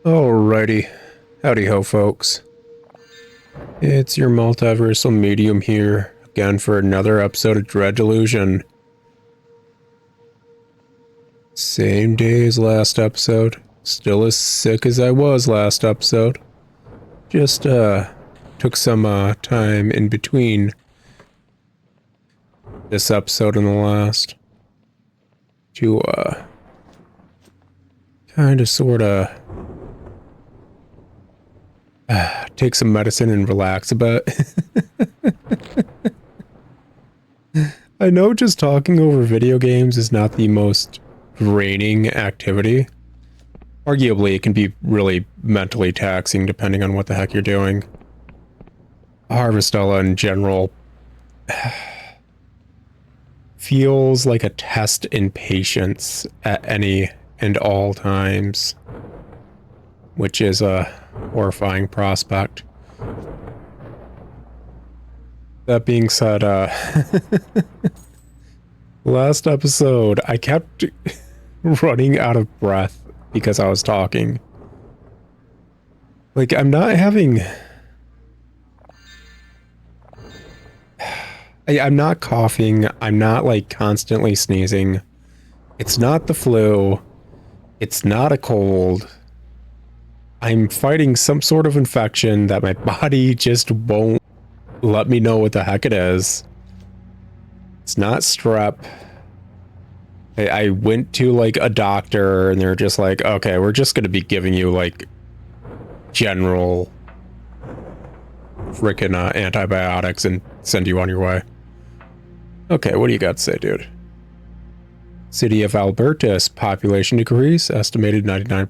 Alrighty. Howdy ho, folks. It's your multiversal medium here, again for another episode of Dread Delusion. Same day as last episode. Still as sick as I was last episode. Just, took some, time in between this episode and the last to, kinda sorta take some medicine and relax a bit. I know just talking over video games is not the most draining activity. Arguably, it can be really mentally taxing depending on what the heck you're doing. Harvestella in general feels like a test in patience at any and all times, which is a horrifying prospect. That being said, last episode, I kept running out of breath because I was talking. Like, I'm not having... I'm not coughing. I'm not, like, constantly sneezing. It's not the flu. It's not a cold. I'm fighting some sort of infection that my body just won't let me know what the heck it is. It's not strep. I went to like a doctor and they're just like, okay, we're just going to be giving you like general frickin' antibiotics and send you on your way. Okay, what do you got to say, dude? City of Albertus, population decrease, estimated 99%,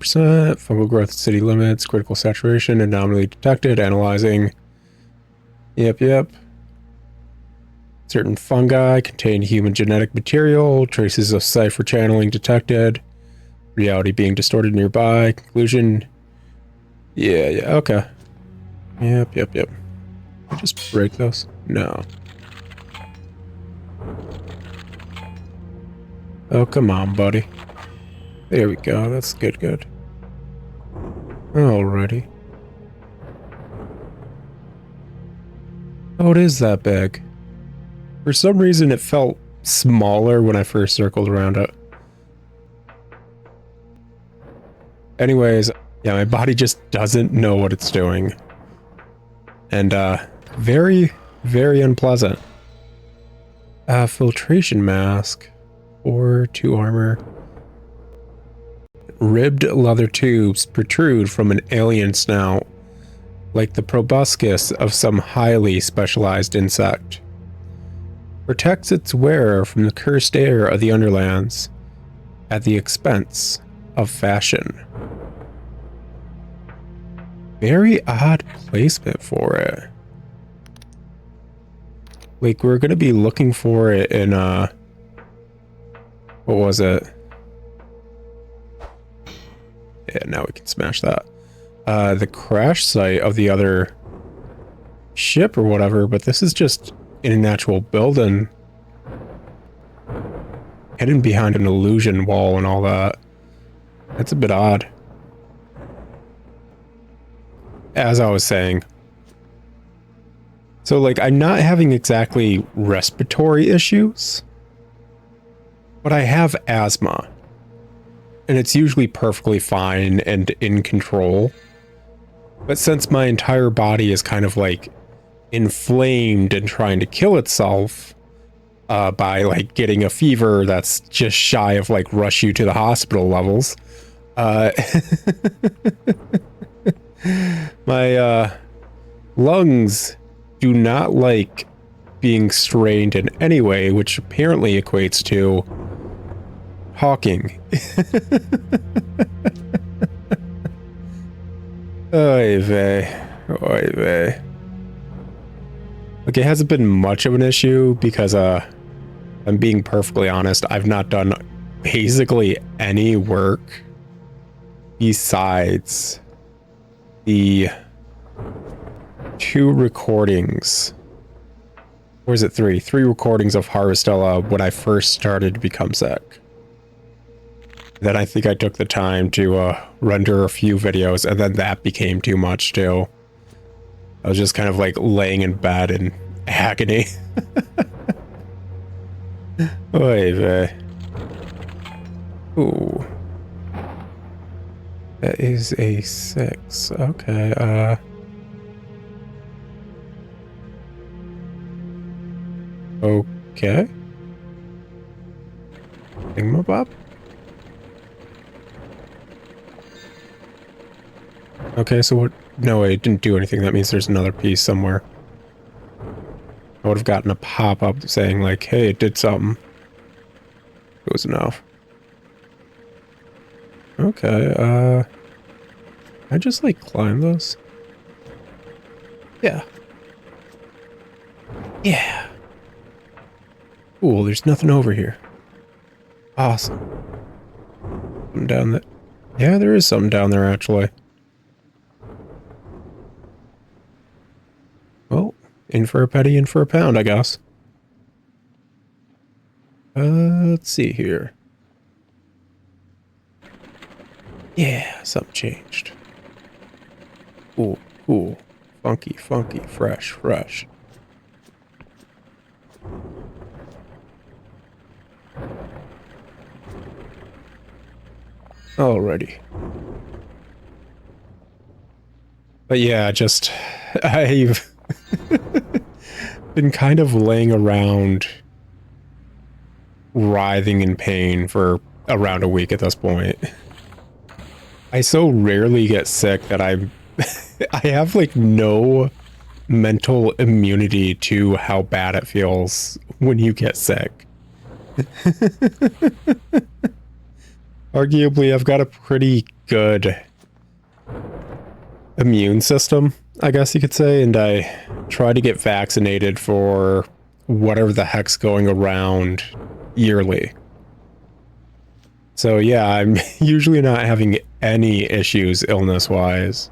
fungal growth at city limits, critical saturation, anomaly detected, analyzing. Yep. Certain fungi contain human genetic material, traces of cipher channeling detected, reality being distorted nearby, conclusion. Yeah, okay. Yep. Just break those? No. Oh, come on, buddy. There we go. That's good. Alrighty. Oh, it is that big. For some reason, it felt smaller when I first circled around it. Anyways, yeah, my body just doesn't know what it's doing. And, very, very unpleasant. Filtration mask. Or 2 armor. Ribbed leather tubes protrude from an alien snout, like the proboscis of some highly specialized insect. Protects its wearer from the cursed air of the Underlands, at the expense of fashion. Very odd placement for it. Like, we're gonna be looking for it in, what was it? Yeah, now we can smash that. The crash site of the other ship or whatever, but this is just in an actual building. Hidden behind an illusion wall and all that. That's a bit odd. As I was saying. So, like, I'm not having exactly respiratory issues, but I have asthma. And it's usually perfectly fine and in control. But since my entire body is kind of like inflamed and trying to kill itself by like getting a fever that's just shy of like rush you to the hospital levels, my lungs do not like being strained in any way, which apparently equates to talking. Oy vey. Like, it hasn't been much of an issue because, I'm being perfectly honest, I've not done basically any work besides the 2 recordings. Or is it 3? 3 recordings of Harvestella when I first started to become sick. Then I think I took the time to render a few videos, and then that became too much too. I was just kind of like laying in bed in agony. Oy vey. Ooh. That is a 6. Okay, okay. Thingamabob? Okay, so what? No, it didn't do anything. That means there's another piece somewhere. I would have gotten a pop-up saying like, hey, it did something. It was enough. Okay, I just like climb those. Yeah. Yeah. Cool, there's nothing over here. Awesome. Something down there. Yeah, there is something down there actually. Well, in for a penny, in for a pound, I guess. Let's see here. Yeah, something changed. Cool, cool. Funky, funky, fresh, fresh. Alrighty. But yeah, just... I've been kind of laying around writhing in pain for around a week at this point. I so rarely get sick that I have like no mental immunity to how bad it feels when you get sick. Arguably, I've got a pretty good immune system, I guess you could say, and I try to get vaccinated for whatever the heck's going around yearly. So yeah, I'm usually not having any issues illness-wise.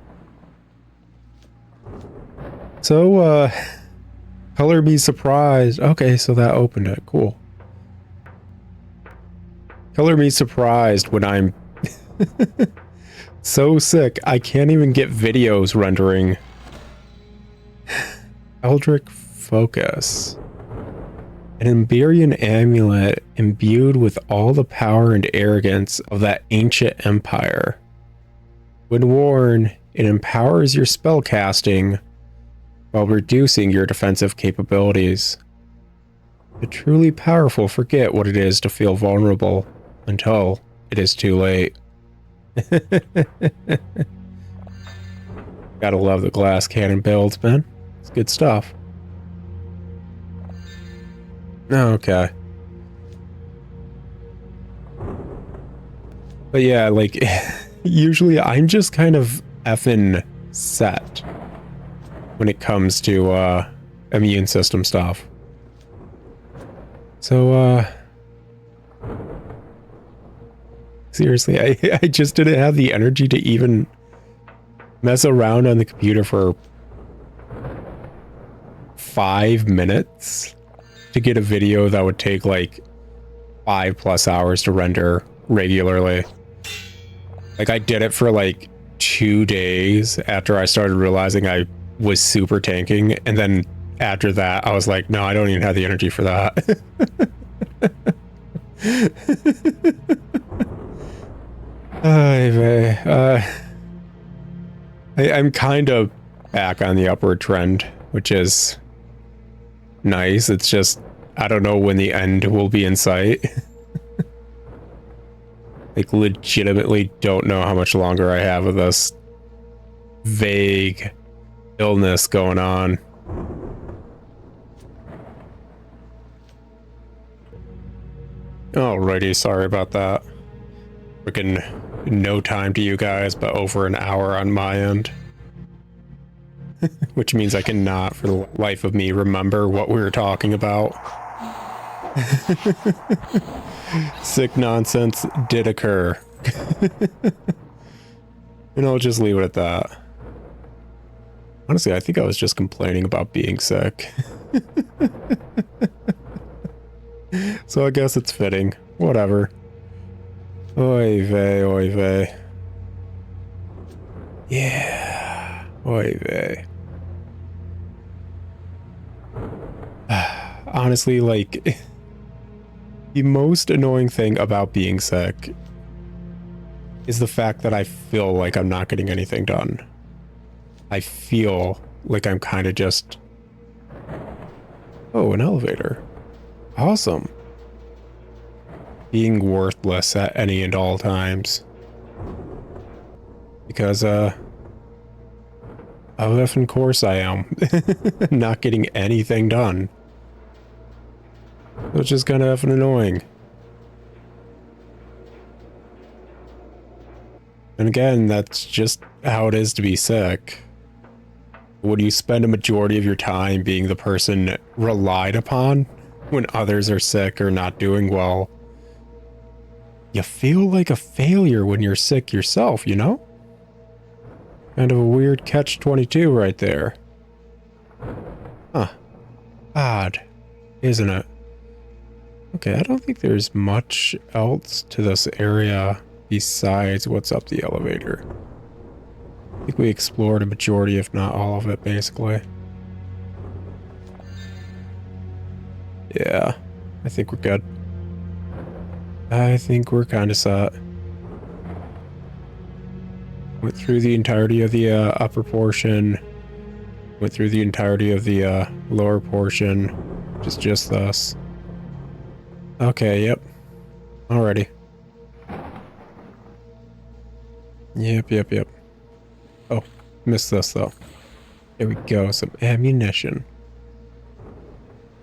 So, color me surprised. Okay, so that opened it. Cool. Color me surprised when I'm so sick I can't even get videos rendering. Eldritch Focus. An Embyrian amulet imbued with all the power and arrogance of that ancient empire. When worn, it empowers your spellcasting while reducing your defensive capabilities. The truly powerful forget what it is to feel vulnerable until it is too late. Gotta love the glass cannon builds, man. It's good stuff. Okay. But yeah, like, usually I'm just kind of effing set when it comes to, immune system stuff. So, seriously, I just didn't have the energy to even mess around on the computer for 5 minutes to get a video that would take like 5+ hours to render regularly. Like, I did it for like 2 days after I started realizing I was super tanking, and then after that I was like, no, I don't even have the energy for that. I'm kind of back on the upward trend, which is nice. It's just, I don't know when the end will be in sight. Like, legitimately don't know how much longer I have of this vague illness going on. Alrighty, sorry about that. Freaking no time to you guys, but over an hour on my end. Which means I cannot, for the life of me, remember what we were talking about. Sick nonsense did occur. And I'll just leave it at that. Honestly, I think I was just complaining about being sick. So I guess it's fitting. Whatever. Oy vey, oy vey. Yeah. Oy vey. Honestly, like, the most annoying thing about being sick is the fact that I feel like I'm not getting anything done. I feel like I'm kind of just... Oh, an elevator. Awesome. Being worthless at any and all times. Because, of course I am. Not getting anything done. Which is kind of effing annoying. And again, that's just how it is to be sick. When you spend a majority of your time being the person relied upon when others are sick or not doing well, you feel like a failure when you're sick yourself, you know? Kind of a weird catch-22 right there. Huh. Odd, isn't it? Okay, I don't think there's much else to this area besides what's up the elevator. I think we explored a majority, if not all of it, basically. Yeah, I think we're good. I think we're kind of set. Went through the entirety of the upper portion. Went through the entirety of the lower portion. Just this. Okay, yep. Alrighty. Yep. Oh, missed this though. There we go, some ammunition.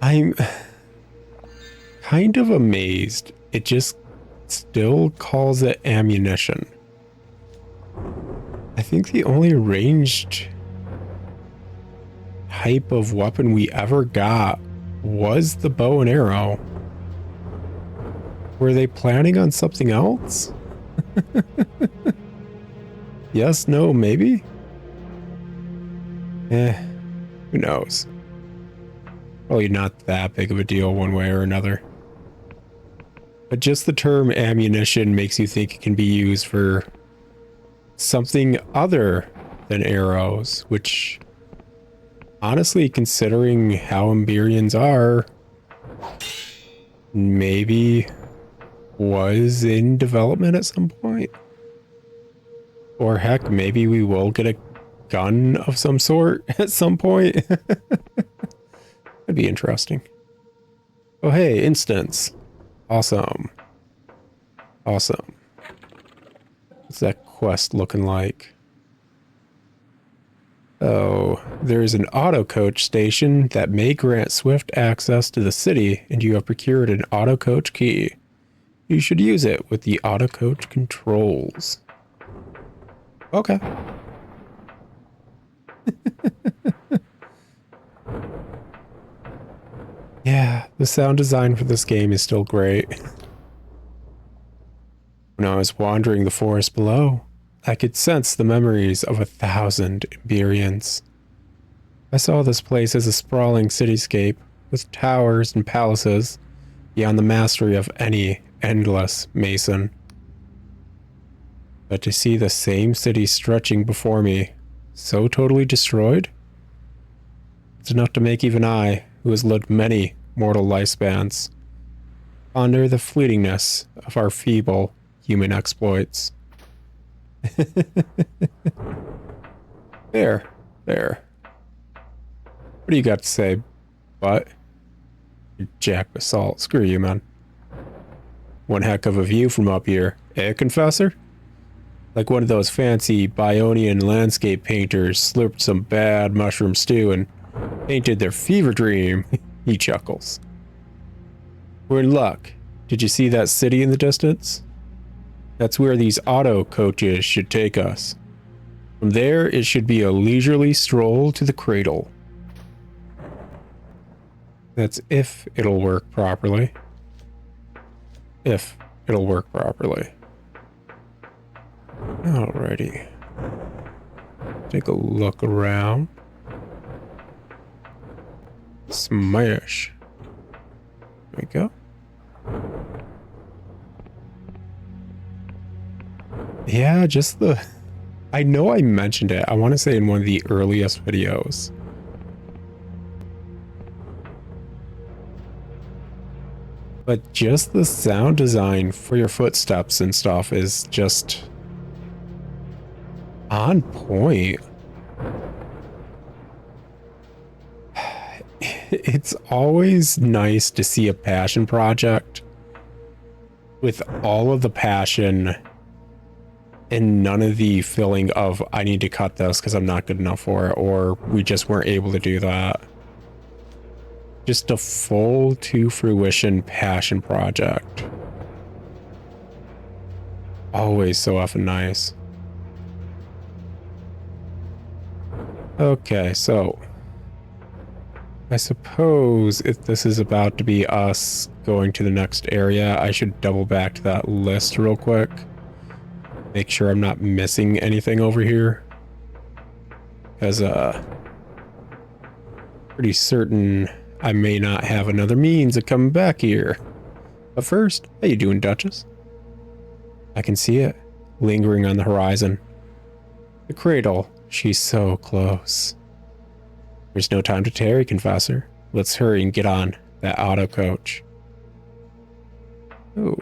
I'm kind of amazed. It just still calls it ammunition. I think the only ranged type of weapon we ever got was the bow and arrow. Were they planning on something else? Yes, no, maybe? Who knows? Probably not that big of a deal one way or another. But just the term ammunition makes you think it can be used for something other than arrows, which, honestly, considering how Embyrians are, maybe was in development at some point. Or heck, maybe we will get a gun of some sort at some point. That'd be interesting. Oh hey, instance. Awesome. Awesome. What's that quest looking like? Oh, there's an auto coach station that may grant swift access to the city, and you have procured an auto coach key. You should use it with the auto coach controls. Okay. Yeah, the sound design for this game is still great. When I was wandering the forest below, I could sense the memories of 1,000 Embyrians. I saw this place as a sprawling cityscape with towers and palaces beyond the mastery of any endless mason. But to see the same city stretching before me, so totally destroyed, it's enough to make even I, who has lived many mortal lifespans, ponder the fleetingness of our feeble human exploits. There. What do you got to say, butt? You jack basalt. Screw you, man. One heck of a view from up here, eh, Confessor? Like one of those fancy Bionian landscape painters slurped some bad mushroom stew and painted their fever dream. He chuckles. We're in luck. Did you see that city in the distance? That's where these auto coaches should take us. From there, it should be a leisurely stroll to the cradle. That's if it'll work properly. If it'll work properly. Alrighty. Take a look around. Smash. There we go. Yeah, just the... I know I mentioned it. I want to say in one of the earliest videos. But just the sound design for your footsteps and stuff is just on point. It's always nice to see a passion project with all of the passion and none of the feeling of I need to cut this because I'm not good enough for it, or we just weren't able to do that. Just a full to fruition passion project. Always so often nice. Okay, so I suppose if this is about to be us going to the next area, I should double back to that list real quick. Make sure I'm not missing anything over here. Because, pretty certain I may not have another means of coming back here. But first, how you doing, Duchess? I can see it, lingering on the horizon. The cradle, she's so close. There's no time to tarry, Confessor. Let's hurry and get on that auto coach. Oh,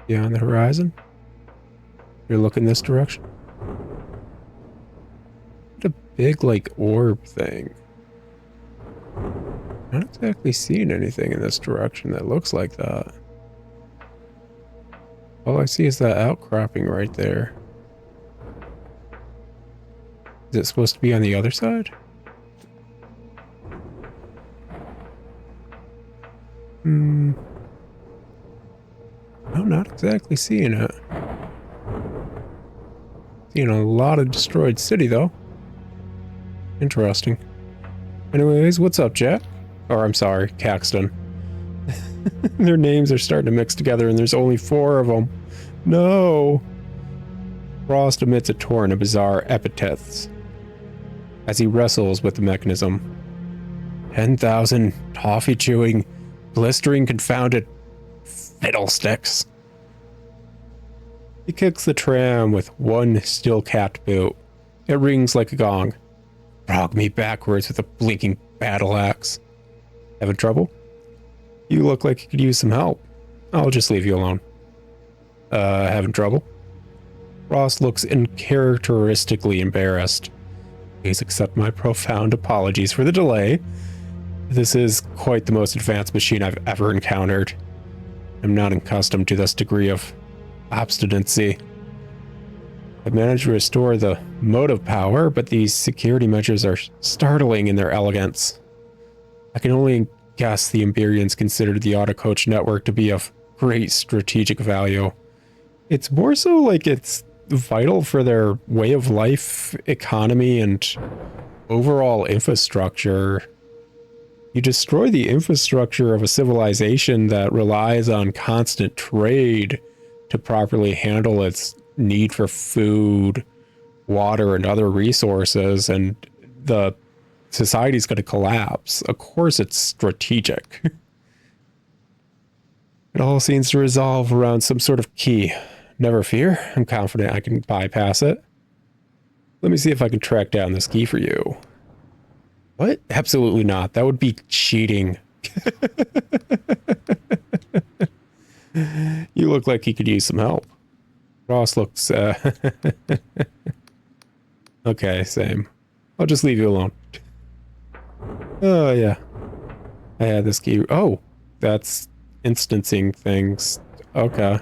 beyond the horizon? You're looking this direction? What a big, like, orb thing. Not exactly seeing anything in this direction that looks like that. All I see is that outcropping right there. Is it supposed to be on the other side? No, not exactly seeing it. Seeing a lot of destroyed city, though. Interesting. Anyways, what's up, Jack? Or, I'm sorry, Caxton. Their names are starting to mix together, and there's only 4 of them. No! Frost emits a torrent of bizarre epithets as he wrestles with the mechanism. 10,000 toffee-chewing, blistering, confounded fiddlesticks. He kicks the tram with one steel-capped boot. It rings like a gong. Frog me backwards with a blinking battle axe. Having trouble? You look like you could use some help. I'll just leave you alone. Having trouble? Ross looks uncharacteristically embarrassed. Please accept my profound apologies for the delay. This is quite the most advanced machine I've ever encountered. I'm not accustomed to this degree of obstinacy. I've managed to restore the motive power, but these security measures are startling in their elegance. I can only guess the Embyrians considered the autocoach network to be of great strategic value. It's more so like it's vital for their way of life, economy, and overall infrastructure. You destroy the infrastructure of a civilization that relies on constant trade to properly handle its need for food, water, and other resources, and the society's going to collapse. Of course it's strategic. It all seems to resolve around some sort of key. Never fear, I'm confident I can bypass it. Let me see if I can track down this key for you. What? Absolutely not. That would be cheating. You look like you could use some help. Ross looks, okay, same. I'll just leave you alone. Oh, yeah. I had this key. Oh, that's instancing things. Okay.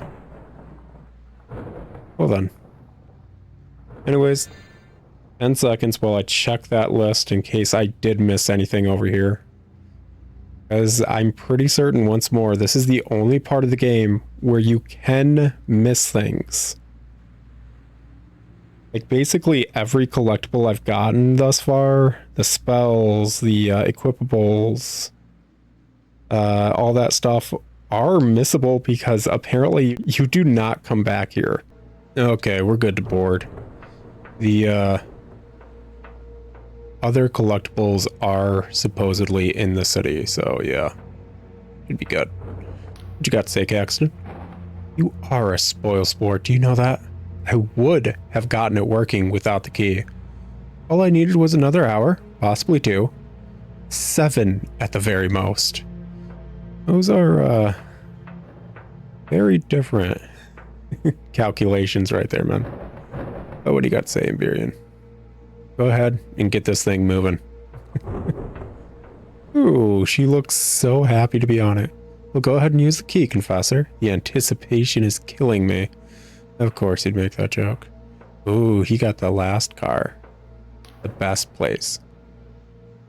Hold on. Anyways, 10 seconds while I check that list in case I did miss anything over here. As I'm pretty certain, once more, this is the only part of the game where you can miss things. Like, basically every collectible I've gotten thus far, the spells, the equipables, all that stuff are missable because apparently you do not come back here. Okay, we're good to board. The other collectibles are supposedly in the city, so yeah. Should be good. What you got to say, Caxton? You are a spoil sport, do you know that? I would have gotten it working without the key. All I needed was another hour, possibly 2. 7 at the very most. Those are, very different calculations right there, man. Oh, what do you got to say, Embyrian? Go ahead and get this thing moving. Ooh, she looks so happy to be on it. Well, go ahead and use the key, Confessor. The anticipation is killing me. Of course he'd make that joke. Ooh, he got the last car. The best place.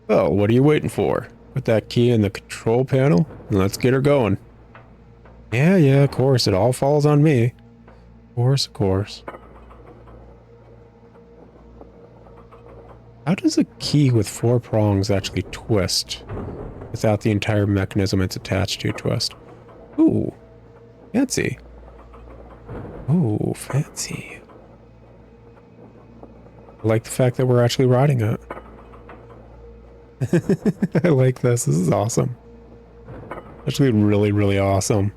Well, what are you waiting for? Put that key in the control panel and let's get her going. Yeah, of course. It all falls on me. Of course. How does a key with 4 prongs actually twist without the entire mechanism it's attached to twist? Ooh, fancy. Ooh, fancy. I like the fact that we're actually riding it. I like this. This is awesome. Actually, really, really awesome.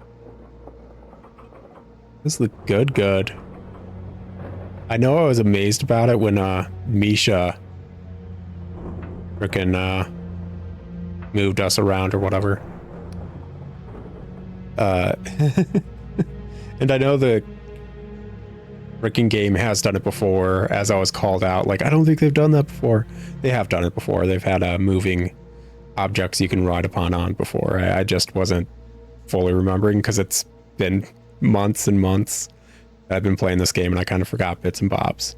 This looks good. I know I was amazed about it when Misha frickin' moved us around or whatever. And I know the frickin' game has done it before, as I was called out. Like, I don't think they've done that before. They have done it before. They've had moving objects you can ride upon on before. I just wasn't fully remembering because it's been months and months I've been playing this game and I kind of forgot bits and bobs.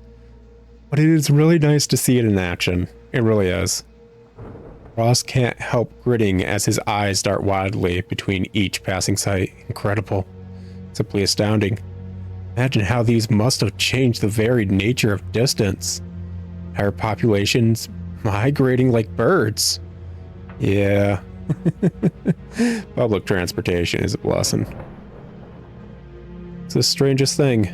But it is really nice to see it in action. It really is. Ross can't help gritting as his eyes dart wildly between each passing sight. Incredible. Simply astounding. Imagine how these must have changed the varied nature of distance. Entire populations migrating like birds. Yeah. Public transportation is a blessing. It's the strangest thing.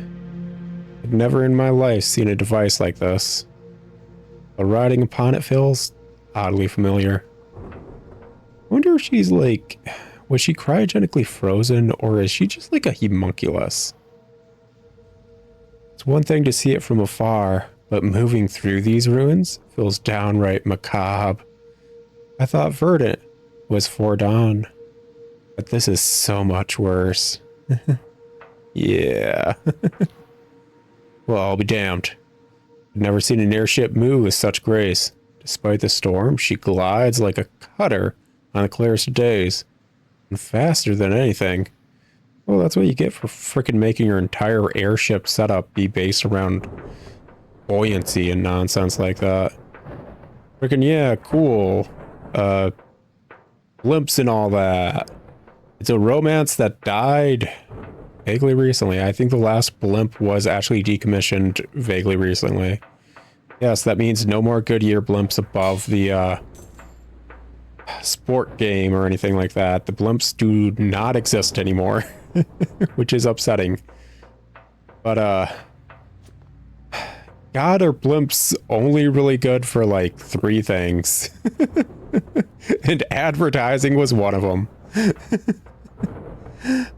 I've never in my life seen a device like this. But riding upon it feels oddly familiar. I wonder if she's like, was she cryogenically frozen or is she just like a homunculus? It's one thing to see it from afar, but moving through these ruins feels downright macabre. I thought Verdant was foredone, but this is so much worse. Yeah. Well, I'll be damned. I've never seen an airship move with such grace. Despite the storm, she glides like a cutter on the clearest of days. And faster than anything. Well, that's what you get for frickin' making your entire airship setup be based around buoyancy and nonsense like that. Frickin' yeah, cool. Blimps and all that. It's a romance that died vaguely recently. I think the last blimp was actually decommissioned vaguely recently. Yes, that means no more Goodyear blimps above the sport game or anything like that. The blimps do not exist anymore, which is upsetting. But God, are blimps only really good for like 3 things? And advertising was one of them.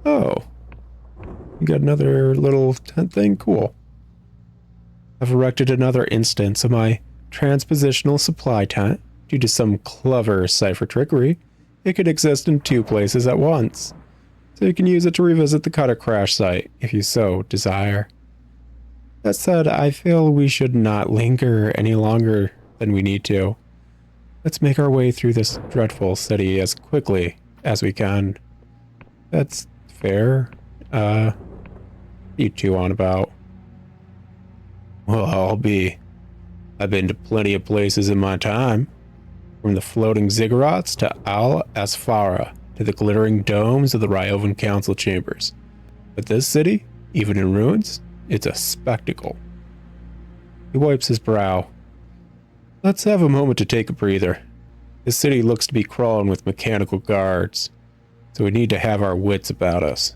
Oh, you got another little tent thing? Cool. I've erected another instance of my transpositional supply tent. Due to some clever cipher trickery, it could exist in 2 places at once. So you can use it to revisit the cutter crash site, if you so desire. That said, I feel we should not linger any longer than we need to. Let's make our way through this dreadful city as quickly as we can. That's fair. You 2 on about? Well, I've been to plenty of places in my time. From the floating ziggurats to Al Asfara to the glittering domes of the Ryovan Council chambers. But this city, even in ruins, it's a spectacle. He wipes his brow. Let's have a moment to take a breather. This city looks to be crawling with mechanical guards, so we need to have our wits about us.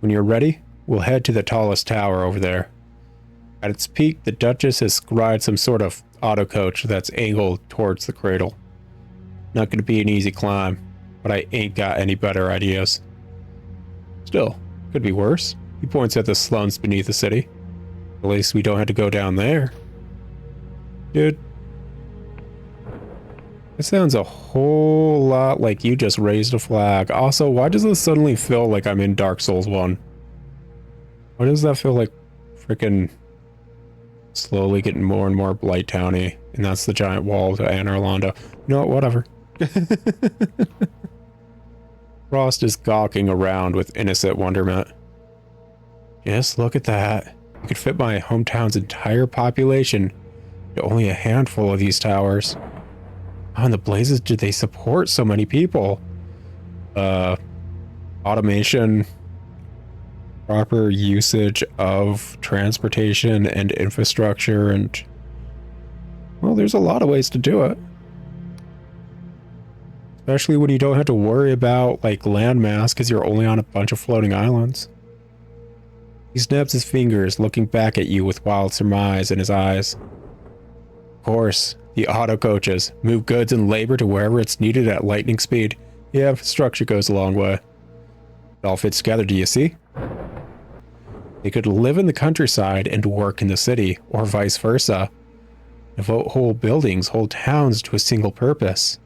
When you're ready, we'll head to the tallest tower over there. At its peak, the Duchess has scried some sort of autocoach that's angled towards the cradle. Not going to be an easy climb, but I ain't got any better ideas. Still, could be worse. He points at the slums beneath the city. At least we don't have to go down there. Dude. It sounds a whole lot like you just raised a flag. Also, why does this suddenly feel like I'm in Dark Souls 1? Why does that feel like freaking slowly getting more and more Blight Towny? And that's the giant wall to Anne Orlando. You know what? Whatever. Frost is gawking around with innocent wonderment. Just look at that. You could fit my hometown's entire population to only a handful of these towers. How in the blazes did they support so many people? Automation, proper usage of transportation and infrastructure, and well, there's a lot of ways to do it. Especially when you don't have to worry about like landmass because you're only on a bunch of floating islands. He snaps his fingers, looking back at you with wild surmise in his eyes. Of course, the auto coaches move goods and labor to wherever it's needed at lightning speed. Yeah, infrastructure goes a long way. It all fits together, do you see? They could live in the countryside and work in the city, or vice versa. Devote whole buildings, whole towns to a single purpose.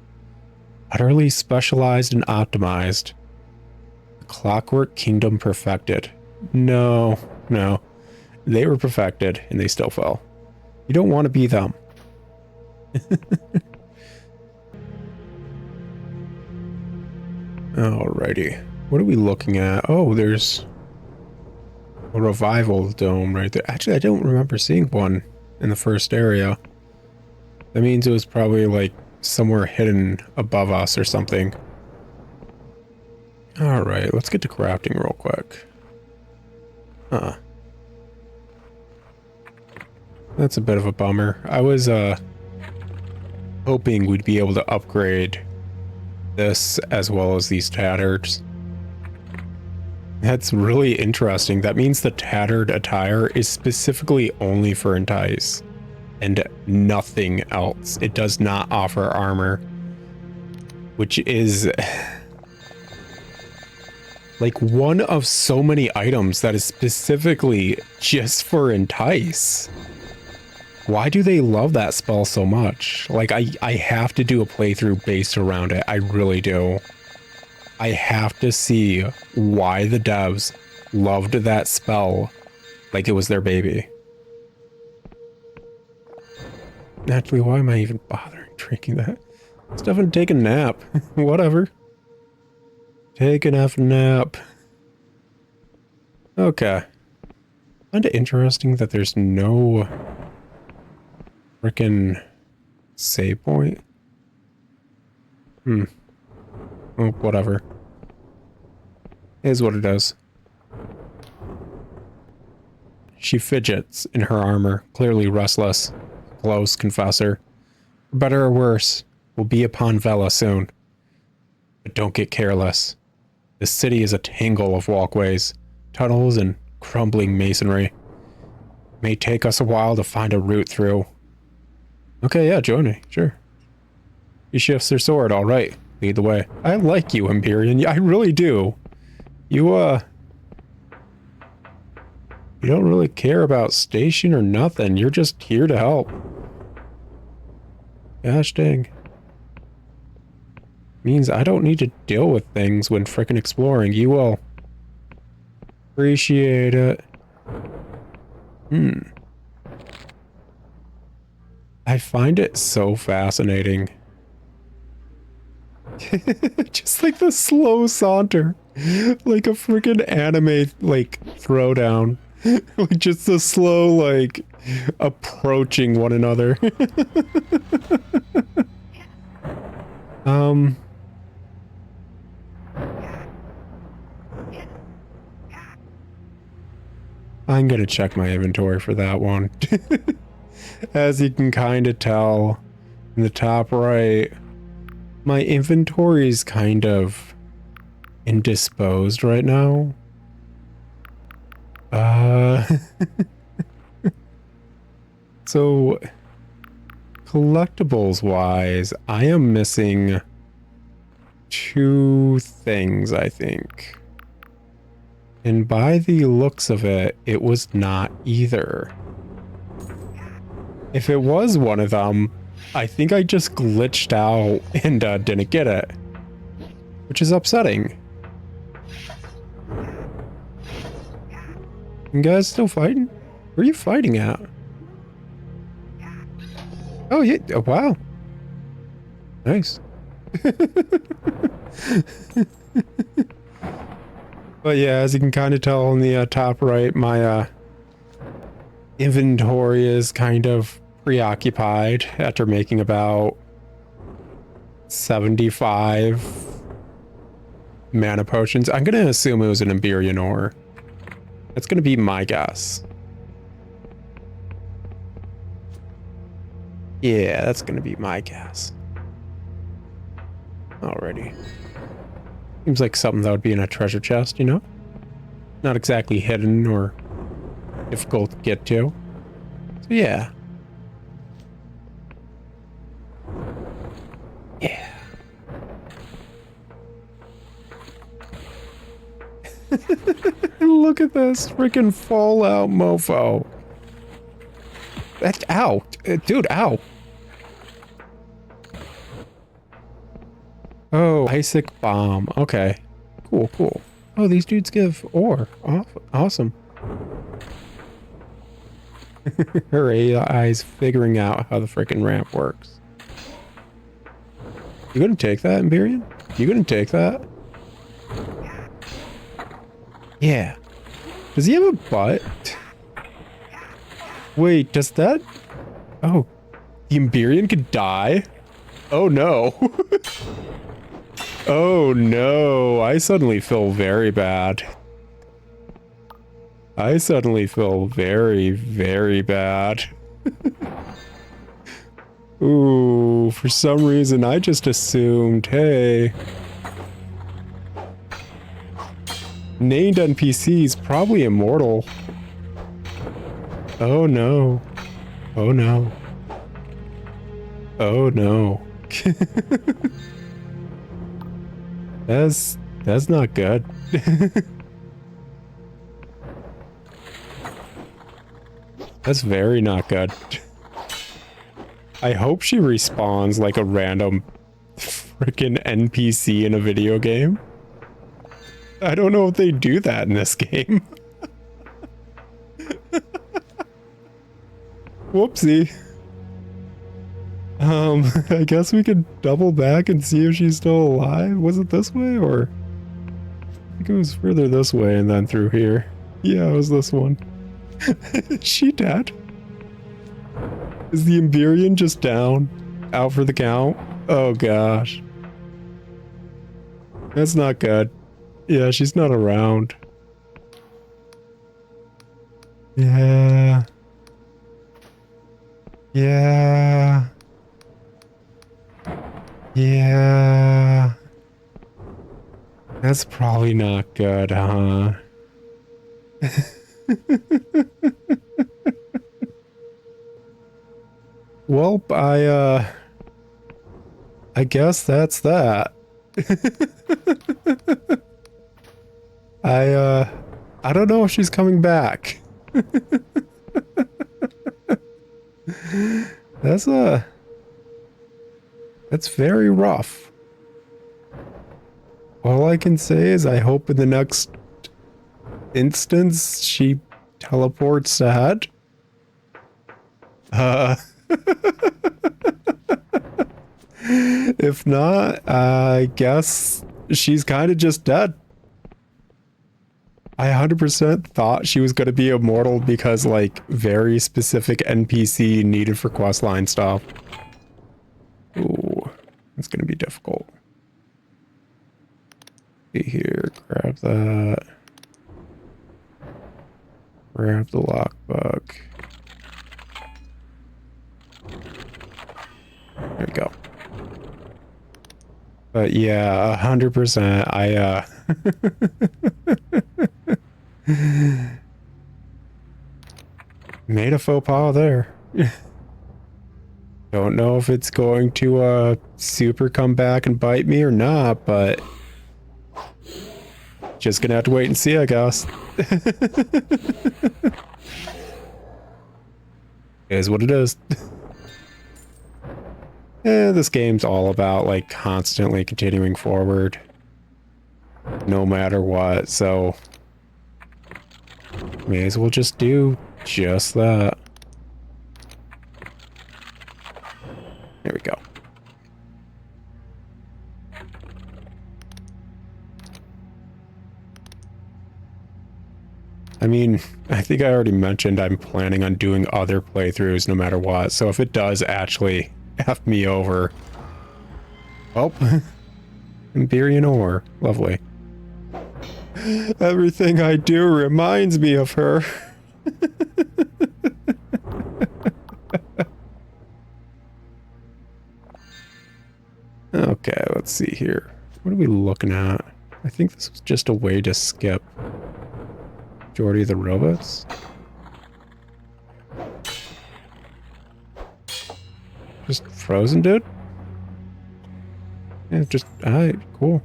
Utterly specialized and optimized. The clockwork kingdom perfected. No. They were perfected, and they still fell. You don't want to be them. Alrighty. What are we looking at? Oh, there's a revival dome right there. Actually, I don't remember seeing one in the first area. That means it was probably like somewhere hidden above us or something. Alright, let's get to crafting real quick. That's a bit of a bummer. I was hoping we'd be able to upgrade this as well as these tatters. That's really interesting. That means the tattered attire is specifically only for Entice and nothing else. It does not offer armor, which is like one of so many items that is specifically just for Entice. Why do they love that spell so much? Like, I have to do a playthrough based around it. I really do. I have to see why the devs loved that spell like it was their baby. Naturally, why am I even bothering drinking that? It's definitely take a nap. Whatever. Take an F nap. Okay. Find it interesting that there's no frickin' save point. Oh, whatever. Is what it is. She fidgets in her armor, clearly restless. Close, confessor. For better or worse, we'll be upon Vela soon. But don't get careless. The city is a tangle of walkways, tunnels, and crumbling masonry. It may take us a while to find a route through. Okay, yeah, join me, sure. He shifts her sword, all right. Lead the way. I like you, Embyrian. I really do. You don't really care about station or nothing. You're just here to help. Gosh dang. Means I don't need to deal with things when frickin' exploring. You will. Appreciate it. I find it so fascinating. Just like the slow saunter. Like a freaking anime, like, throwdown. Like just the slow, like, approaching one another. I'm gonna check my inventory for that one. As you can kind of tell in the top right, my inventory is kind of indisposed right now. So collectibles wise, I am missing 2 things, I think. And by the looks of it, it was not either. If it was one of them, I think I just glitched out and didn't get it, which is upsetting. You guys still fighting? Where are you fighting at? Oh, yeah. Oh, wow. Nice. But yeah, as you can kind of tell on the top right, my inventory is kind of preoccupied after making about 75 mana potions. I'm going to assume it was an Embyrian ore. That's going to be my guess. Yeah, that's going to be my guess. Alrighty. Seems like something that would be in a treasure chest, you know? Not exactly hidden or difficult to get to. So yeah. Yeah. Look at this freaking Fallout mofo. That's ow. Dude, ow. Oh, Isaac bomb. Okay. Cool, cool. Oh, these dudes give ore. Awesome. Her AI's figuring out how the freaking ramp works. You gonna take that, Embyrian? You gonna take that? Yeah. Does he have a butt? Wait, does that... Oh. The Embyrian could die? Oh no. Oh no. I suddenly feel very bad. I suddenly feel very, very bad. Ooh, for some reason I just assumed, hey... named NPCs probably immortal. Oh no. Oh no. Oh no. That's not good. That's very not good. I hope she respawns like a random freaking NPC in a video game. I don't know if they do that in this game. Whoopsie. I guess we could double back and see if she's still alive. Was it this way or? I think it was further this way and then through here. Yeah, it was this one. Is she dead? Is the Embyrian just down? Out for the count? Oh gosh. That's not good. Yeah, she's not around. Yeah. Yeah. Yeah. That's probably not good, huh? Well, I guess that's that. I don't know if she's coming back. That's very rough. All I can say is I hope in the next instance she teleports ahead. If not, I guess she's kind of just dead. I 100% thought she was going to be immortal because, like, very specific NPC needed for questline stuff. Ooh, it's going to be difficult. See here, grab that. Grab the lockbook. There we go. But yeah, 100%, I, made a faux pas there. Don't know if it's going to, super come back and bite me or not, but Just gonna have to wait and see, I guess. Is what it is. This game's all about, like, constantly continuing forward. No matter what, so... may as well just do just that. There we go. I mean, I think I already mentioned I'm planning on doing other playthroughs no matter what, so if it does actually F me over... oh, Embyrian ore. Lovely. Everything I do reminds me of her. Okay, let's see here. What are we looking at? I think this was just a way to skip majority of the robots. Just frozen, dude? Yeah, just, alright, cool.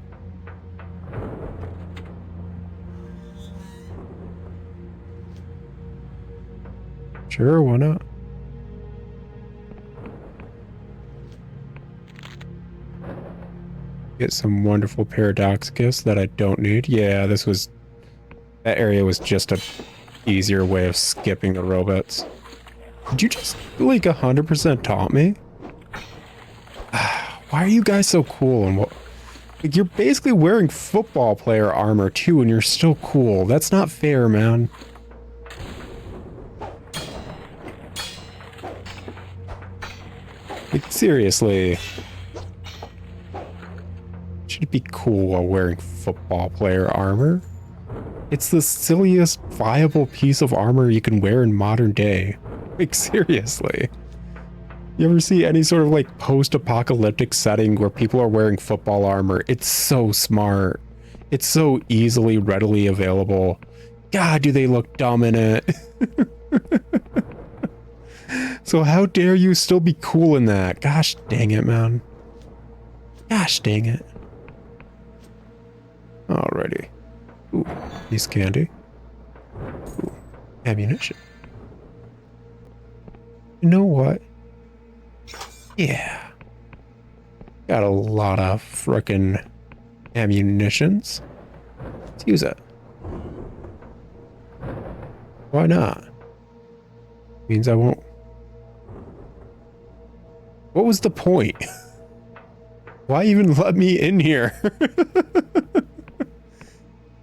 Sure, why not? Get some wonderful paradoxicus that I don't need. Yeah, this was... that area was just a easier way of skipping the robots. Did you just, like, 100% taunt me? Why are you guys so cool? And what? Like, you're basically wearing football player armor too, and you're still cool. That's not fair, man. Like, seriously. Should it be cool while wearing football player armor? It's the silliest viable piece of armor you can wear in modern day. Like, seriously. You ever see any sort of, like, post-apocalyptic setting where people are wearing football armor? It's so smart. It's so easily, readily available. God, do they look dumb in it. So how dare you still be cool in that? Gosh dang it, man. Gosh dang it. Alrighty. Ooh, piece of candy. Ooh, ammunition. You know what? Yeah. Got a lot of frickin' ammunitions. Let's use it. Why not? Means I won't... what was the point? Why even let me in here?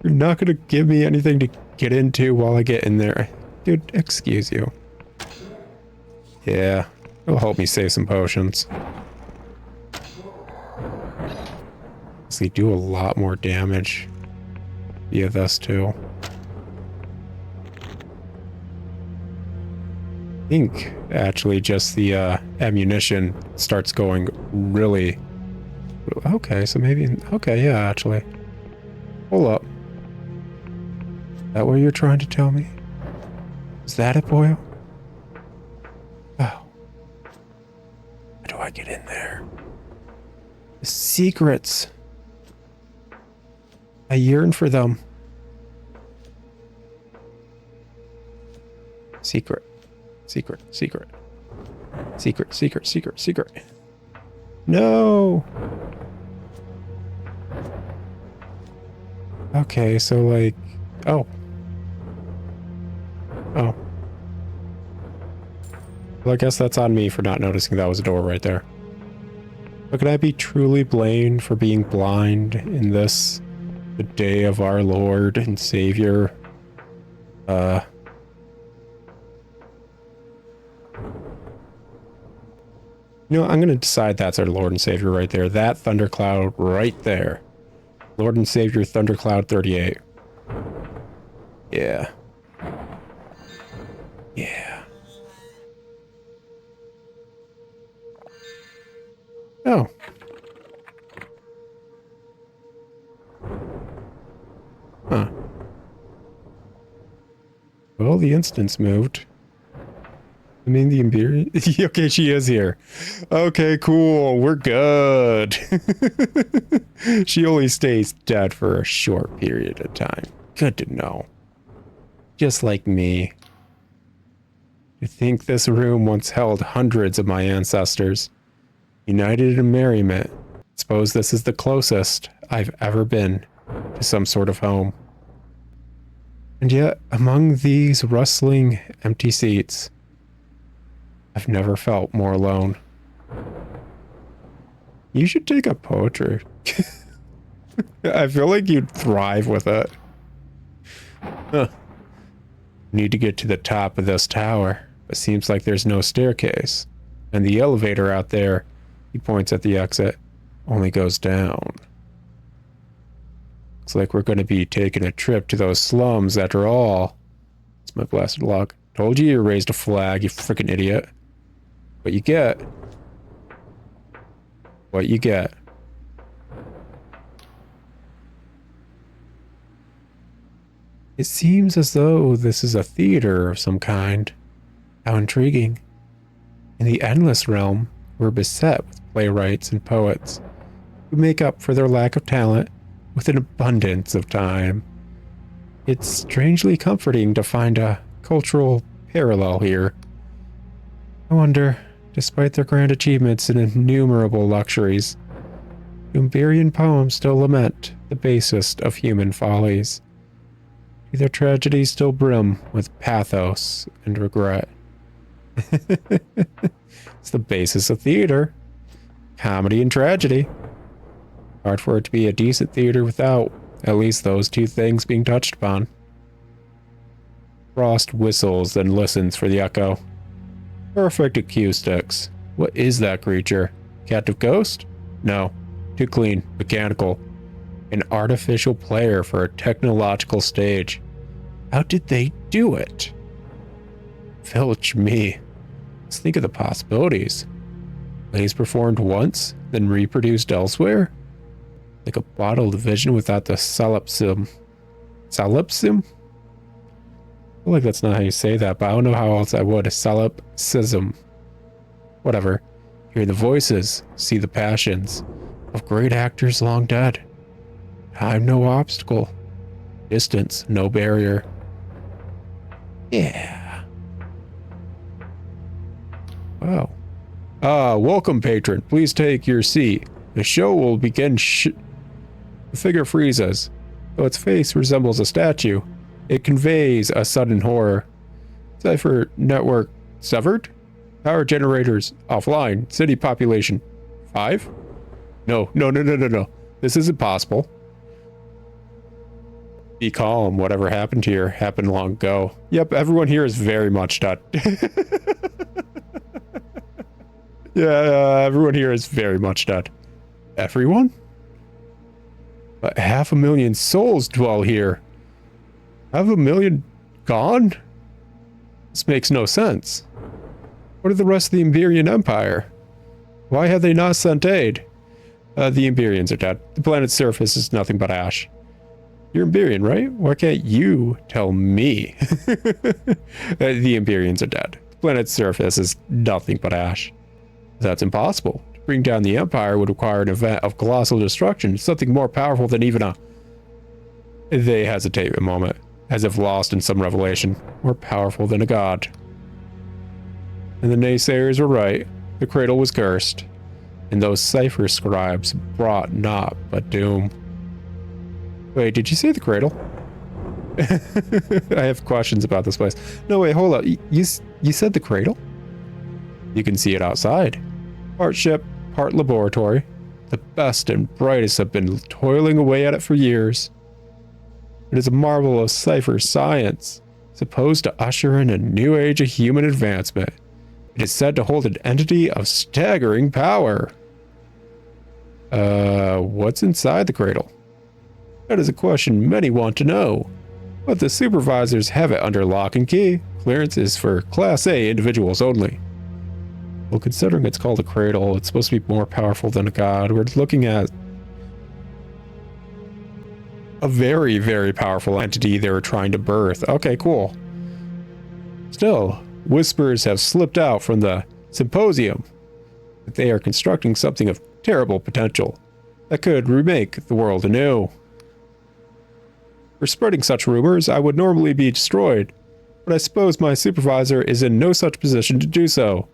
You're not gonna give me anything to get into while I get in there. Dude, excuse you. Yeah, it'll help me save some potions. So you do a lot more damage via this too. I think actually just the ammunition starts going really... okay, so maybe... okay, yeah, actually. Hold up. Is that what you're trying to tell me? Is that it, boyo? Oh. How do I get in there? The secrets. I yearn for them. Secret. Secret. Secret. Secret. Secret. Secret. Secret. No! Okay, so like... oh. Oh. Well, I guess that's on me for not noticing that was a door right there. But could I be truly blamed for being blind in this, the day of our Lord and Savior? You know, I'm gonna decide that's our Lord and Savior right there. That thundercloud right there. Lord and Savior Thundercloud 38. Yeah. Yeah. Oh. Huh. Well, the instance moved. mean, the Embyrian. Okay, she is here. Okay, cool. We're good. She only stays dead for a short period of time. Good to know. Just like me. I think this room once held hundreds of my ancestors, united in merriment. Suppose this is the closest I've ever been to some sort of home. And yet, among these rustling, empty seats, I've never felt more alone. You should take up poetry. I feel like you'd thrive with it. Huh. Need to get to the top of this tower, but seems like there's no staircase. And the elevator out there, he points at the exit, only goes down. Looks like we're going to be taking a trip to those slums after all. It's my blasted luck. Told you raised a flag, you freaking idiot. What you get. What you get. It seems as though this is a theater of some kind. How intriguing. In the endless realm, we're beset with playwrights and poets who make up for their lack of talent with an abundance of time. It's strangely comforting to find a cultural parallel here. I wonder, despite their grand achievements and innumerable luxuries, Embyrian poems still lament the basest of human follies. Do their tragedies still brim with pathos and regret? It's the basis of theater. Comedy and tragedy. Hard for it to be a decent theater without at least those two things being touched upon. Frost whistles and listens for the echo. Perfect acoustics. What is that creature? Captive ghost? No. Too clean. Mechanical. An artificial player for a technological stage. How did they do it? Filch me. Let's think of the possibilities. Plays performed once, then reproduced elsewhere? Like a bottled vision without the solipsism. Solipsism? I feel like that's not how you say that, but I don't know how else I would. Solipsism. Whatever. Hear the voices, see the passions of great actors long dead. Time no obstacle. Distance no barrier. Yeah. Wow. Welcome, patron. Please take your seat. The show will begin. The figure freezes. Though its face resembles a statue, it conveys a sudden horror. Cipher network severed? Power generators offline. City population 5? No. This isn't possible. Be calm. Whatever happened here happened long ago. Yep, everyone here is very much dead. Yeah, everyone here is very much dead. Everyone? But 500,000 souls dwell here. 500,000 gone? This makes no sense. What are the rest of the Embyrian Empire? Why have they not sent aid? The Embyrians are dead. The planet's surface is nothing but ash. You're Embyrian, right? Why can't you tell me? The Embyrians are dead. The planet's surface is nothing but ash. That's impossible. To bring down the Empire would require an event of colossal destruction, something more powerful than even a... They hesitate a moment, as if lost in some revelation. More powerful than a god. And the naysayers were right. The cradle was cursed, and those cipher scribes brought naught but doom. Wait, did you say the cradle? I have questions about this place. No, wait, hold up. You said the cradle? You can see it outside. Part ship, part laboratory. The best and brightest have been toiling away at it for years. It is a marvel of cipher science, supposed to usher in a new age of human advancement. It is said to hold an entity of staggering power. What's inside the cradle? That is a question many want to know. But the supervisors have it under lock and key. Clearance is for Class A individuals only. Well, considering it's called a cradle, it's supposed to be more powerful than a god. We're looking at a very, very powerful entity they were trying to birth. Okay, cool. Still, Whispers have slipped out from the symposium that they are constructing something of terrible potential that could remake the world anew. For spreading such rumors, I would normally be destroyed, but I suppose my supervisor is in no such position to do so.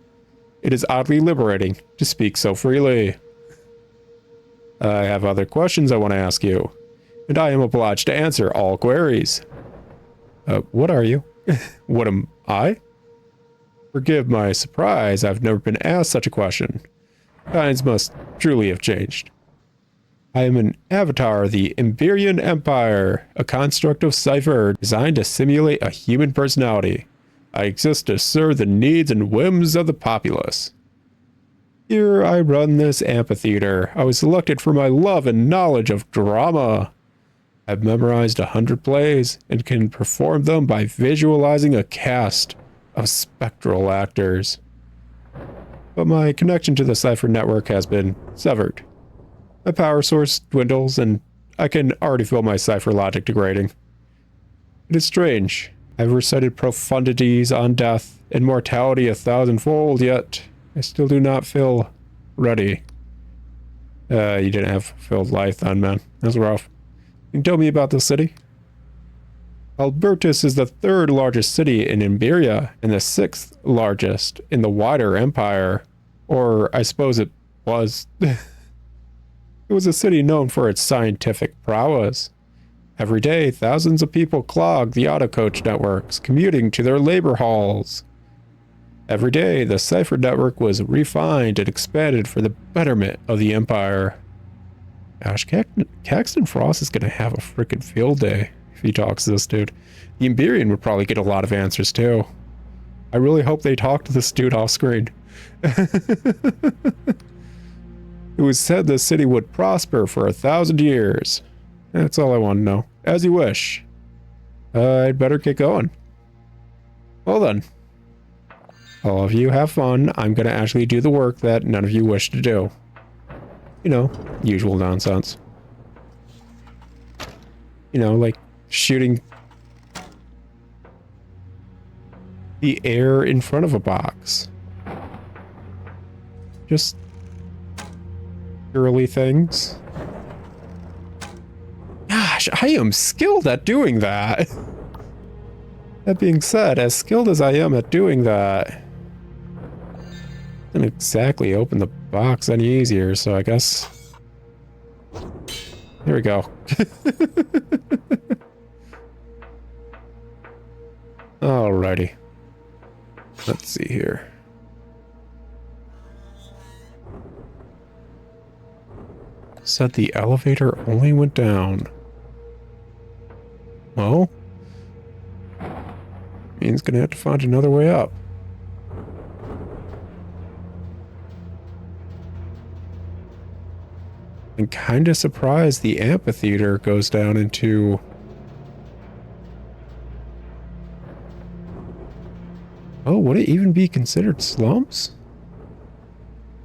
It is oddly liberating to speak so freely. I have other questions I want to ask you, and I am obliged to answer all queries. What are you? What am I? Forgive my surprise, I've never been asked such a question. Times must truly have changed. I am an avatar of the Embyrian Empire, a construct of cipher designed to simulate a human personality. I exist to serve the needs and whims of the populace. Here I run this amphitheater. I was selected for my love and knowledge of drama. I've memorized 100 plays and can perform them by visualizing a cast of spectral actors. But my connection to the cipher network has been severed. My power source dwindles, and I can already feel my cipher logic degrading. It is strange. I've recited profundities on death and mortality 1,000-fold, yet I still do not feel ready. You didn't have fulfilled life then, man. That's rough. Can you tell me about the city? Albertus is the 3rd largest city in Embyria and the 6th largest in the wider empire. Or I suppose it was. It was a city known for its scientific prowess. Every day, thousands of people clog the autocoach networks, commuting to their labor halls. Every day, the cipher network was refined and expanded for the betterment of the empire. Gosh, Caxton Frost is going to have a freaking field day if he talks to this dude. The Embyrian would probably get a lot of answers too. I really hope they talk to this dude off screen. It was said the city would prosper for 1,000 years. That's all I want to know. As you wish. I'd better get going. Well then. All of you have fun. I'm going to actually do the work that none of you wish to do. You know, usual nonsense. You know, like shooting the air in front of a box. Just purely things. Gosh, I am skilled at doing that. That being said, as skilled as I am at doing that, didn't exactly open the box any easier, so I guess... Here we go. Alrighty. Let's see here. Said the elevator only went down. Well, means gonna have to find another way up. I'm kinda surprised the amphitheater goes down into... Oh, would it even be considered slums?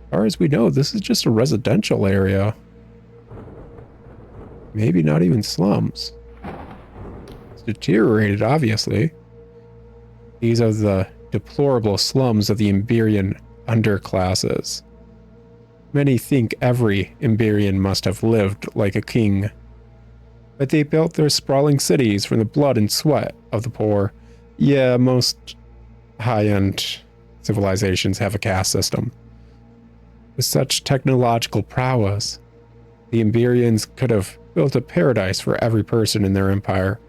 As far as we know, this is just a residential area. Maybe not even slums. It's deteriorated, obviously. These are the deplorable slums of the Embyrian underclasses. Many think every Embyrian must have lived like a king. But they built their sprawling cities from the blood and sweat of the poor. Yeah, most high-end civilizations have a caste system. With such technological prowess, the Embyrians could have built a paradise for every person in their empire.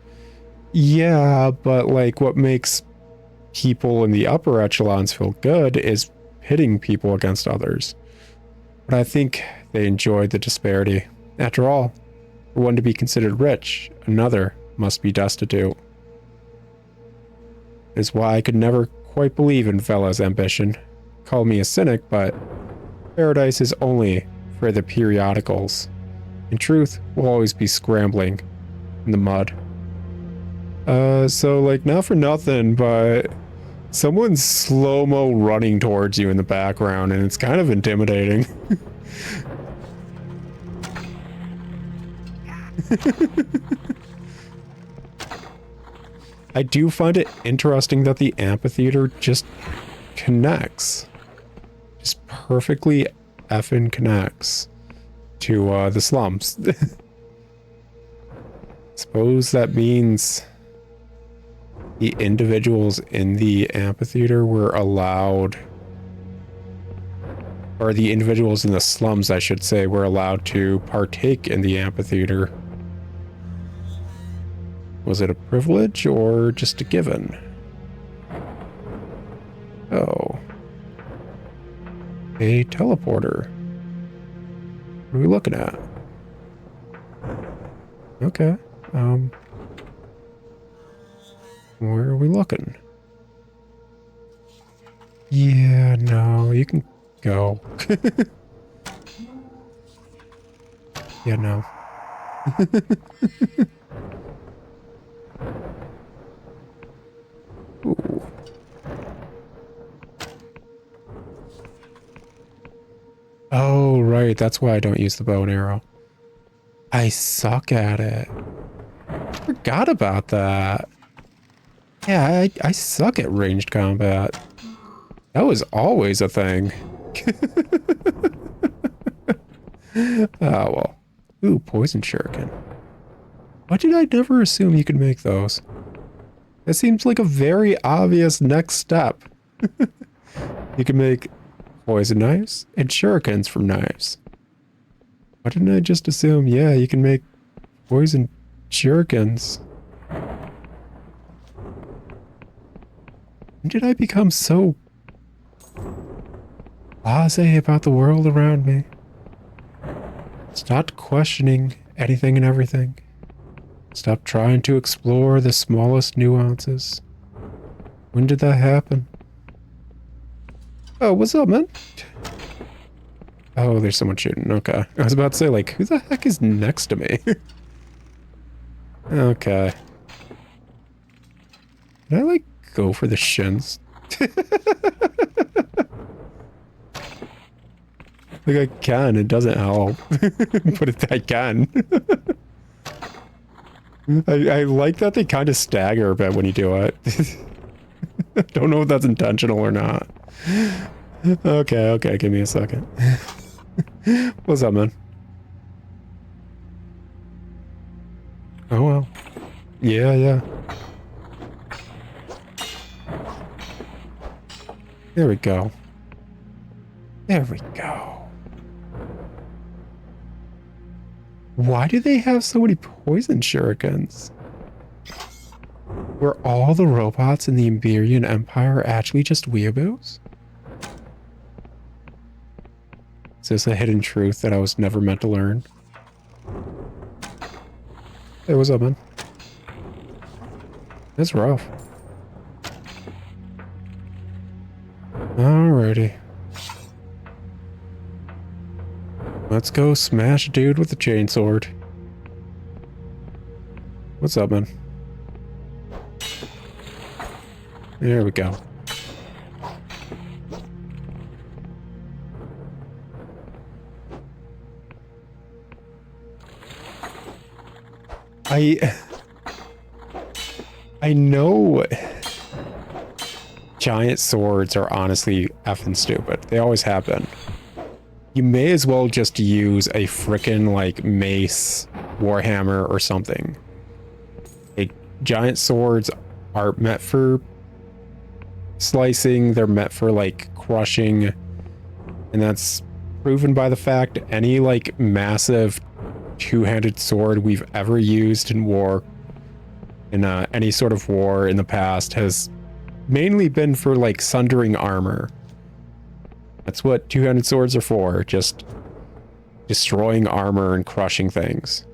Yeah, but like what makes people in the upper echelons feel good is pitting people against others. But I think they enjoyed the disparity. After all, for one to be considered rich, another must be destitute. It is why I could never quite believe in Vela's ambition. Call me a cynic, but paradise is only for the periodicals. In truth, we'll always be scrambling in the mud. So like, not for nothing, but someone's slow-mo running towards you in the background, and it's kind of intimidating. I do find it interesting that the amphitheater just connects. Just perfectly effing connects to the slums. Suppose that means the individuals in the amphitheater were allowed, or the individuals in the slums, I should say, were allowed to partake in the amphitheater. Was it a privilege or just a given? Oh. A teleporter. What are we looking at? Okay. Where are we looking? Yeah, no, you can go. Yeah, no. Ooh. Oh, right. That's why I don't use the bow and arrow. I suck at it. Forgot about that. Yeah, I suck at ranged combat. That was always a thing. Oh, well. Ooh, poison shuriken. Why did I never assume you could make those? That seems like a very obvious next step. You can make poison knives and shurikens from knives. Why didn't I just assume, yeah, you can make poison shurikens? When did I become so blasé about the world around me? Stopped questioning anything and everything. Stopped trying to explore the smallest nuances. When did that happen? Oh, what's up, man? Oh, there's someone shooting. Okay. I was about to say, like, who the heck is next to me? Okay. Can I, like, go for the shins? Like, I can. It doesn't help. But I can. I like that they kind of stagger a bit when you do it. I don't know if that's intentional or not. Okay, give me a second. What's up, man? Oh, well. Yeah. There we go. There we go. Why do they have so many poison shurikens? Were all the robots in the Embyrian Empire actually just weeaboos? Is this a hidden truth that I was never meant to learn? Hey, what's up, man? That's rough. Alrighty. Let's go smash a dude with a chainsword. What's up, man? There we go. I know giant swords are honestly effing stupid. They always have been. You may as well just use a frickin' like mace, warhammer, or something. Giant swords are meant for slicing, they're meant for like crushing, and that's proven by the fact any like massive two-handed sword we've ever used in war, in any sort of war in the past, has mainly been for like sundering armor. That's what two-handed swords are for, just destroying armor and crushing things.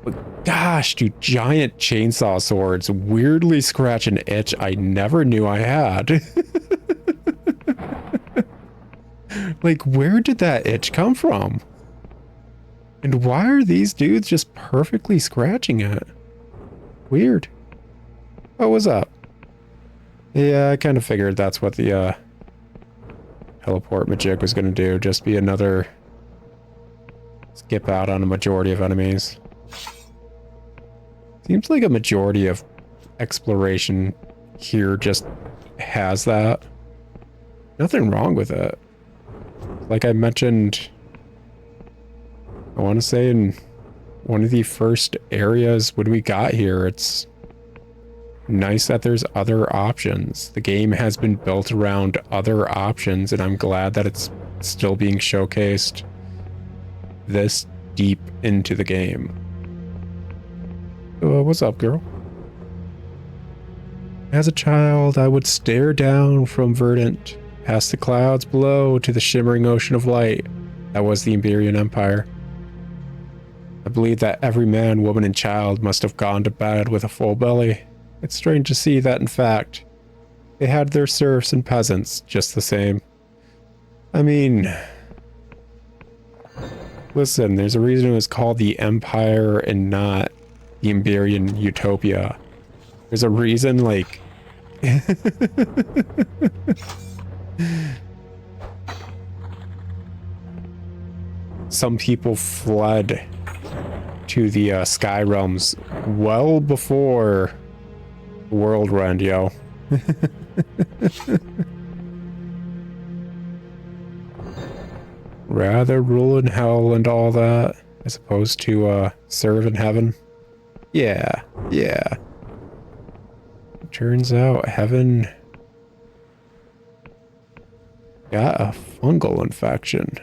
But gosh, do giant chainsaw swords weirdly scratch an itch I never knew I had. Like, where did that itch come from? And why are these dudes just perfectly scratching it? Weird. Oh, what's up? Yeah, I kind of figured that's what the teleport majig was going to do. Just be another skip out on a majority of enemies. Seems like a majority of exploration here just has that. Nothing wrong with it. Like I mentioned, I want to say in one of the first areas when we got here, it's nice that there's other options. The game has been built around other options, and I'm glad that it's still being showcased this deep into the game. What's up, girl? As a child, I would stare down from Verdant, past the clouds below to the shimmering ocean of light that was the Embyrian Empire. I believe that every man, woman, and child must have gone to bed with a full belly. It's strange to see that, in fact, they had their serfs and peasants just the same. I mean, listen, there's a reason it was called the Empire and not the Embyrian Utopia. There's a reason, like... Some people fled to the Sky Realms well before the world would end, yo. Rather rule in hell and all that, as opposed to serve in heaven. Yeah. Turns out heaven got a fungal infection.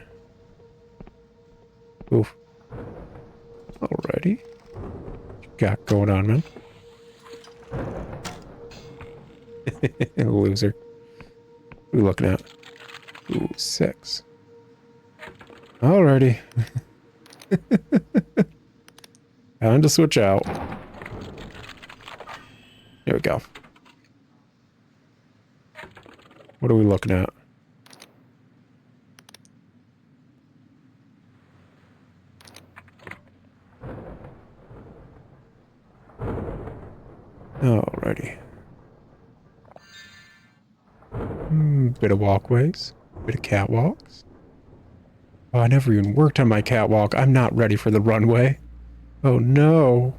Oof. Alrighty. What you got going on, man? Loser. What are we looking at? Ooh, 6. Alrighty. Time to switch out. There we go. What are we looking at? Alrighty. Bit of walkways. Bit of catwalks. Oh, I never even worked on my catwalk. I'm not ready for the runway. Oh no.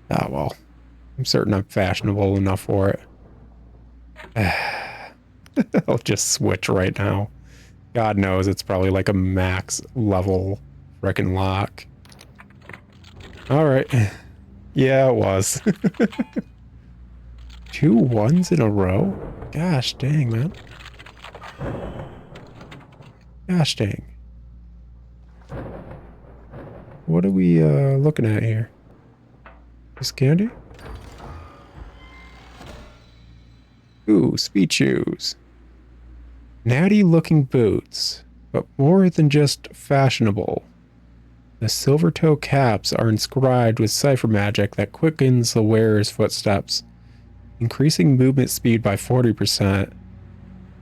Ah, well. I'm certain I'm fashionable enough for it. I'll just switch right now. God knows it's probably like a max level frickin' lock. Alright. Yeah, it was. 2 1s in a row? Gosh dang, man. Gosh dang. What are we looking at here? This candy? Ooh, speed shoes. Natty looking boots, but more than just fashionable. The silver toe caps are inscribed with cipher magic that quickens the wearer's footsteps, increasing movement speed by 40%.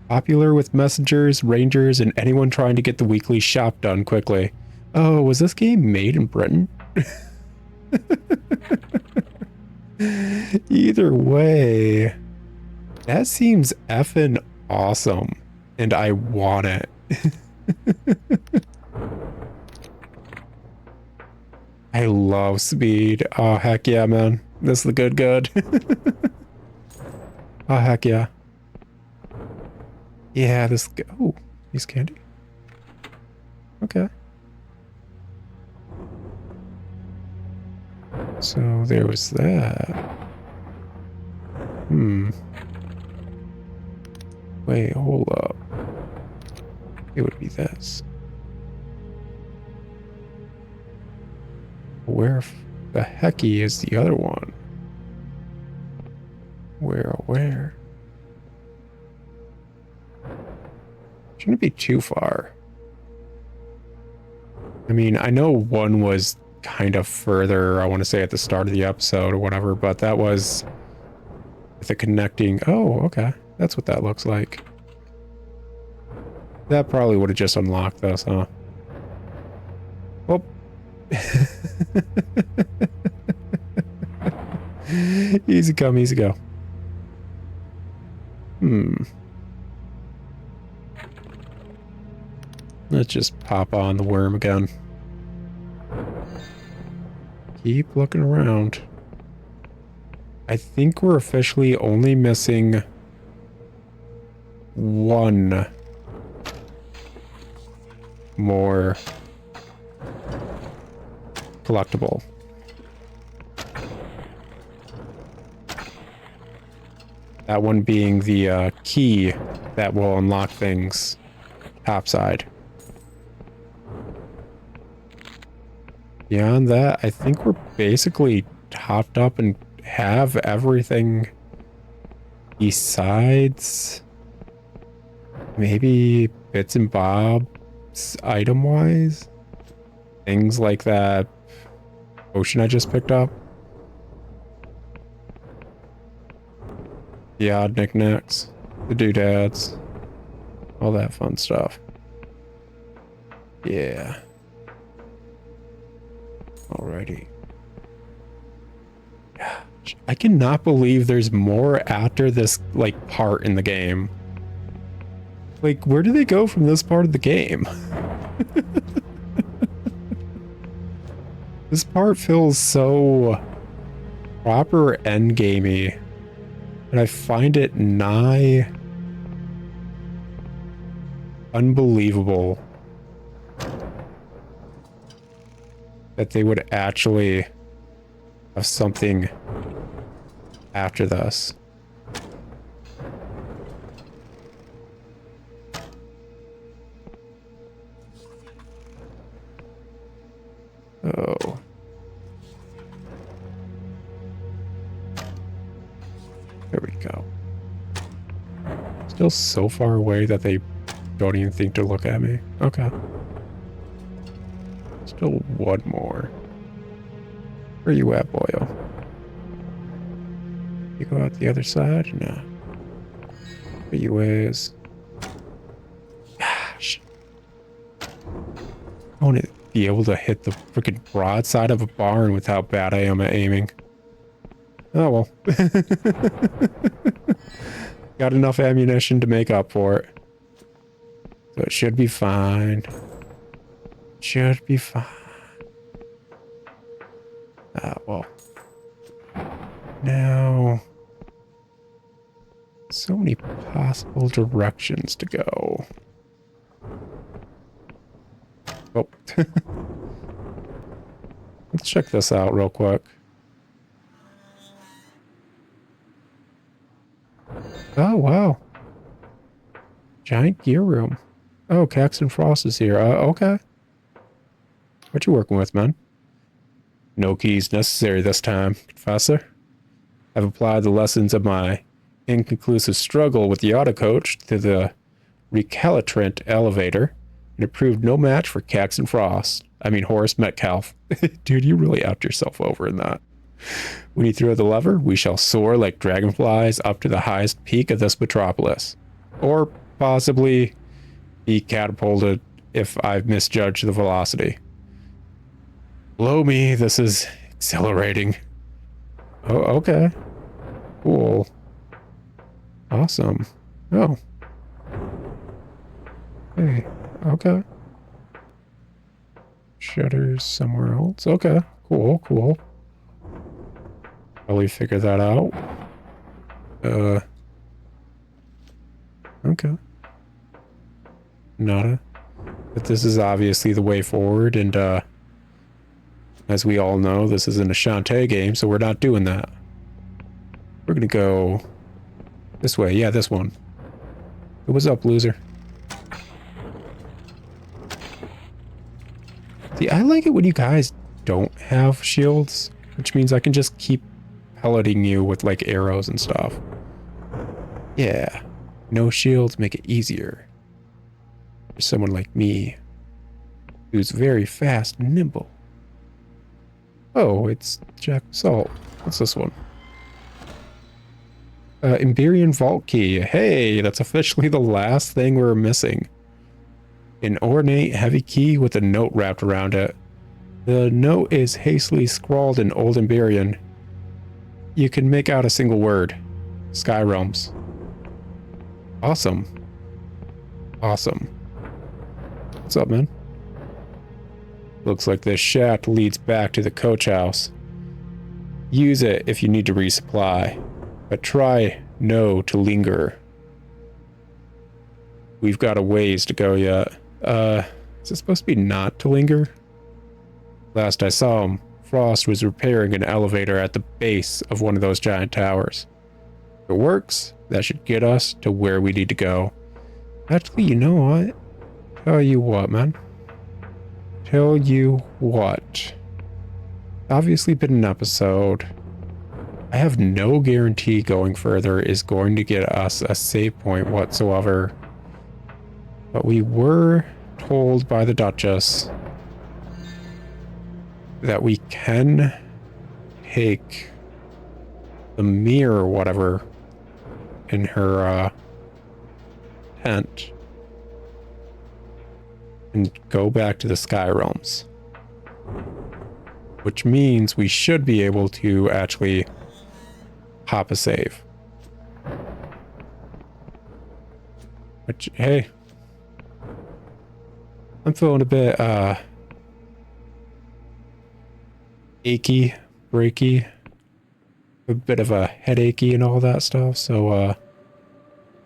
Popular with messengers, rangers, and anyone trying to get the weekly shop done quickly. Oh, was this game made in Britain? Either way, that seems effing awesome, and I want it. I love speed. Oh, heck yeah, man. This is the good. Oh, heck yeah. Yeah, this... Oh, he's candy. Okay. So there was that. Wait, hold up. It would be this. Where the hecky is the other one? Where? Shouldn't be too far. I mean, I know one was kind of further, I want to say at the start of the episode or whatever, but that was the connecting. Oh, okay. That's what that looks like. That probably would have just unlocked this, huh? Oh. Easy come, easy go. Let's just pop on the worm again. keep looking around. I think we're officially only missing one more collectible. That one being the key that will unlock things topside. Beyond that, I think we're basically topped up and have everything besides maybe bits and bobs item-wise. Things like that potion I just picked up. The odd knickknacks, the doodads, all that fun stuff. Yeah. Alrighty. Gosh, I cannot believe there's more after this, like, part in the game. Like, where do they go from this part of the game? This part feels so proper endgamey, and I find it nigh unbelievable that they would actually have something after this. Oh. There we go. Still so far away that they don't even think to look at me. Okay. Still one more. Where you at, boyo? You go out the other side? No. Where you is? Gosh. I want to be able to hit the freaking broadside of a barn with how bad I am at aiming. Oh well. Got enough ammunition to make up for it. So it should be fine. Should be fine. Ah, well. Now, so many possible directions to go. Oh. Let's check this out real quick. Oh, wow. Giant gear room. Oh, Caxton Frost is here. Okay. What you working with, man? No keys necessary this time, Professor. I've applied the lessons of my inconclusive struggle with the autocoach to the recalcitrant elevator, and it proved no match for Caxton Frost. I mean, Horace Metcalf. Dude, you really upped yourself over in that. When you throw the lever, we shall soar like dragonflies up to the highest peak of this metropolis. Or possibly be catapulted if I've misjudged the velocity. Blow me, this is exhilarating. Oh, okay. Cool. Awesome. Oh. Hey, okay. Shutters somewhere else. Okay, cool, cool. Probably figure that out. Okay. Nada. But this is obviously the way forward, and as we all know, this isn't a Shantae game, so we're not doing that. We're gonna go this way. Yeah, this one. Hey, what's up, loser? See, I like it when you guys don't have shields, which means I can just keep pelleting you with, like, arrows and stuff. Yeah. No shields make it easier for someone like me, who's very fast and nimble. Oh, it's Jack Salt. What's this one? Embyrian Vault Key. Hey, that's officially the last thing we're missing. An ornate heavy key with a note wrapped around it. The note is hastily scrawled in Old Embyrian. You can make out a single word. Sky Realms. Awesome. Awesome. What's up, man? Looks like this shaft leads back to the coach house. Use it if you need to resupply, but try no to linger. We've got a ways to go yet. Is it supposed to be not to linger? Last I saw him, Frost was repairing an elevator at the base of one of those giant towers. If it works, that should get us to where we need to go. Actually, you know what? Tell you what, man. Tell you what. Obviously been an episode. I have no guarantee going further is going to get us a save point whatsoever. But we were told by the Duchess that we can take the mirror or whatever in her tent and go back to the Sky Realms. Which means we should be able to actually pop a save. Which, hey, I'm feeling a bit achy, breaky, a bit of a headachy and all that stuff. So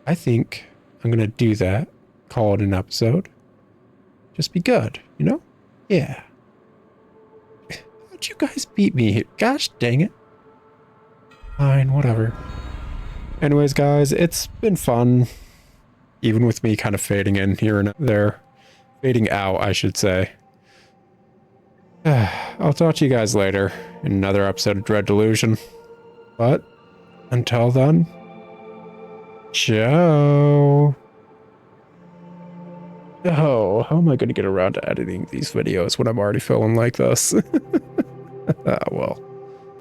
I think I'm gonna do that. Call it an episode. Just be good, you know? Yeah. How'd you guys beat me here? Gosh dang it. Fine, whatever. Anyways, guys, it's been fun. Even with me kind of fading in here and there. Fading out, I should say. I'll talk to you guys later in another episode of Dread Delusion. But until then, ciao. Oh, how am I going to get around to editing these videos when I'm already feeling like this? Well.